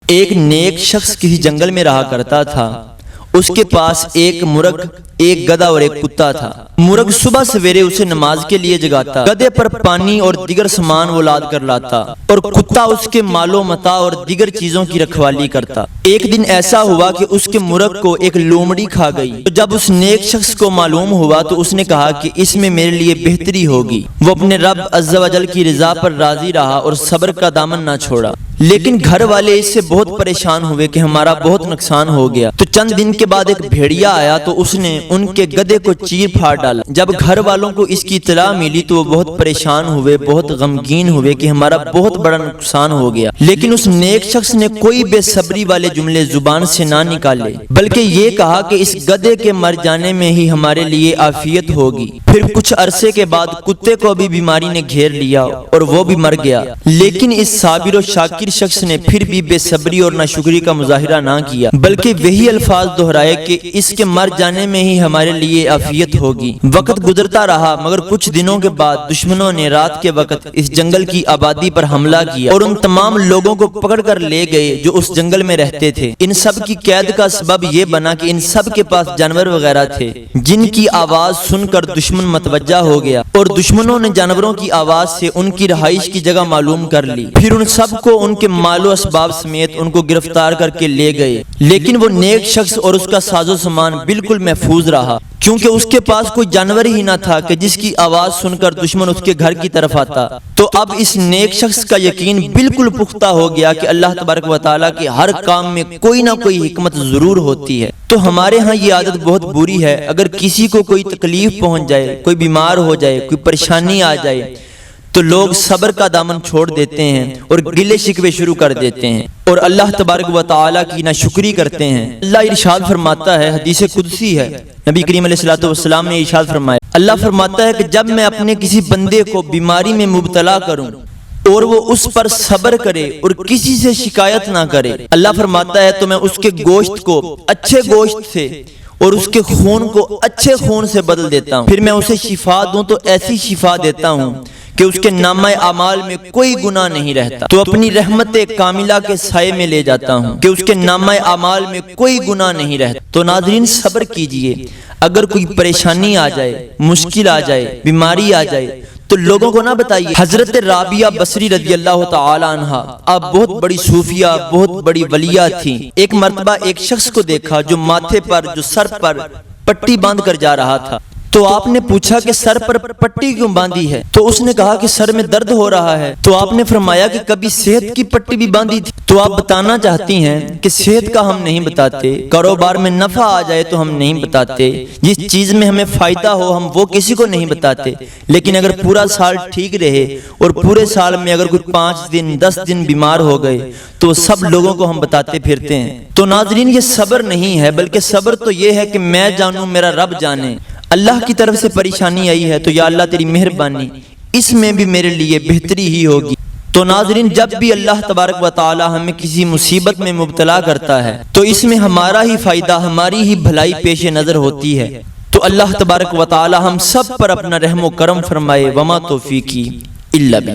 ایک نیک شخص کسی جنگل میں رہا کرتا تھا۔ اس کے پاس ایک مرغ، ایک گدھا اور ایک کتا تھا۔ مرغ صبح سویرے اسے نماز کے لیے جگاتا، گدھے پر پانی اور دیگر سامان وہ لاد کر لاتا اور کتا اس کے مال و متاع اور دیگر چیزوں کی رکھوالی کرتا۔ ایک دن ایسا ہوا کہ اس کے مرغ کو ایک لومڑی کھا گئی۔ تو جب اس نیک شخص کو معلوم ہوا تو اس نے کہا کہ اس میں میرے لیے بہتری ہوگی۔ وہ اپنے رب عز و جل کی رضا پر راضی رہا اور صبر کا دامن نہ چھوڑا۔ لیکن گھر والے اس سے بہت پریشان ہوئے کہ ہمارا بہت نقصان ہو گیا۔ تو چند دن کے بعد ایک بھیڑیا آیا تو اس نے ان کے گدھے کو چیر پھاڑ ڈالا۔ جب گھر والوں کو اس کی اطلاع ملی تو وہ بہت پریشان ہوئے، بہت غمگین ہوئے کہ ہمارا بہت بڑا نقصان ہو گیا۔ لیکن اس نیک شخص نے کوئی بے صبری والے جملے زبان سے نہ نکالے، بلکہ یہ کہا کہ اس گدھے کے مر جانے میں ہی ہمارے لیے عافیت ہوگی۔ پھر کچھ عرصے کے بعد کتے کو بھی بیماری نے گھیر لیا اور وہ بھی مر گیا۔ لیکن اس صابر و شاکر شخص نے پھر بھی بے صبری اور ناشکری کا مظاہرہ نہ کیا، بلکہ وہی الفاظ دہرائے کہ اس کے مر جانے میں ہی ہمارے لیے عافیت ہوگی۔ وقت گزرتا رہا، مگر کچھ دنوں کے بعد دشمنوں نے رات کے وقت اس جنگل کی آبادی پر حملہ کیا اور ان تمام لوگوں کو پکڑ کر لے گئے جو اس جنگل میں رہتے تھے۔ ان سب کی قید کا سبب یہ بنا کہ ان سب کے پاس جانور وغیرہ تھے جن کی آواز سن کر دشمن متوجہ ہو گیا اور دشمنوں نے جانوروں کی آواز سے ان کی رہائش کی جگہ معلوم کر لی۔ پھر ان سب کو ان کے مال و اسباب سمیت ان کو گرفتار کر کے لے گئے، لیکن وہ نیک شخص اور اس کا ساز و سامان بالکل محفوظ رہا، کیونکہ اس کے پاس کوئی جانور ہی نہ تھا کہ جس کی آواز سن کر دشمن اس کے گھر کی طرف آتا۔ تو اب اس نیک شخص کا یقین بالکل پختہ ہو گیا کہ اللہ تبارک و تعالیٰ کے ہر کام میں کوئی نہ کوئی حکمت ضرور ہوتی ہے۔ تو ہمارے ہاں یہ عادت بہت بری ہے، اگر کسی کو کوئی تکلیف پہنچ جائے، کوئی بیمار ہو جائے، کوئی پریشانی آ جائے تو لوگ صبر کا دامن چھوڑ دیتے ہیں اور گلے شکوے شروع کر دیتے ہیں اور اللہ تبارک و تعالیٰ کی ناشکری کرتے ہیں۔ اللہ ارشاد فرماتا ہے، حدیث قدسی ہے، نبی کریم علیہ الصلوۃ والسلام نے ارشاد فرمایا، اللہ فرماتا ہے کہ جب میں اپنے کسی بندے کو بیماری میں مبتلا کروں اور وہ اس پر صبر کرے اور کسی سے شکایت نہ کرے، اللہ فرماتا ہے تو میں اس کے گوشت کو اچھے گوشت سے اور اس کے خون کو اچھے خون سے بدل دیتا ہوں۔ پھر میں اسے شفا دوں تو ایسی شفا دیتا ہوں کہ اس کے نامہ اعمال میں کوئی گناہ نہیں رہتا، تو اپنی رحمت کاملہ کے سائے میں لے جاتا ہوں کہ اس کے نامہ اعمال میں کوئی گناہ نہیں رہتا۔ تو ناظرین صبر کیجئے، اگر کوئی پریشانی آ جائے، مشکل آ جائے، بیماری آ جائے تو لوگوں کو نہ بتائیے۔ حضرت رابعہ بصری رضی اللہ تعالی عنہا اب بہت بڑی صوفیہ، بہت بڑی ولیہ تھی۔ ایک مرتبہ ایک شخص کو دیکھا جو ماتھے پر، جو سر پر پٹی باندھ کر جا رہا تھا۔ تو آپ نے پوچھا کہ سر پر پٹی کیوں باندھی ہے؟ تو اس نے کہا کہ سر میں درد ہو رہا ہے۔ تو آپ نے فرمایا کہ کبھی صحت کی پٹی بھی باندھی تھی؟ تو آپ بتانا چاہتی ہیں کہ صحت کا ہم نہیں بتاتے، کاروبار میں نفع آ جائے تو ہم نہیں بتاتے، جس چیز میں ہمیں فائدہ ہو ہم وہ کسی کو نہیں بتاتے، لیکن اگر پورا سال ٹھیک رہے اور پورے سال میں اگر کوئی 5 دن 10 دن بیمار ہو گئے تو سب لوگوں کو ہم بتاتے پھرتے ہیں۔ تو ناظرین یہ صبر نہیں ہے، بلکہ صبر تو یہ ہے کہ میں جانوں میرا رب جانے، اللہ کی طرف سے پریشانی آئی ہے تو یا اللہ تیری مہربانی، اس میں بھی میرے لیے بہتری ہی ہوگی۔ تو ناظرین جب بھی اللہ تبارک و تعالی ہمیں کسی مصیبت میں مبتلا کرتا ہے تو اس میں ہمارا ہی فائدہ، ہماری ہی بھلائی پیش نظر ہوتی ہے۔ تو اللہ تبارک و تعالی ہم سب پر اپنا رحم و کرم فرمائے۔ وما توفیقی الا باللہ۔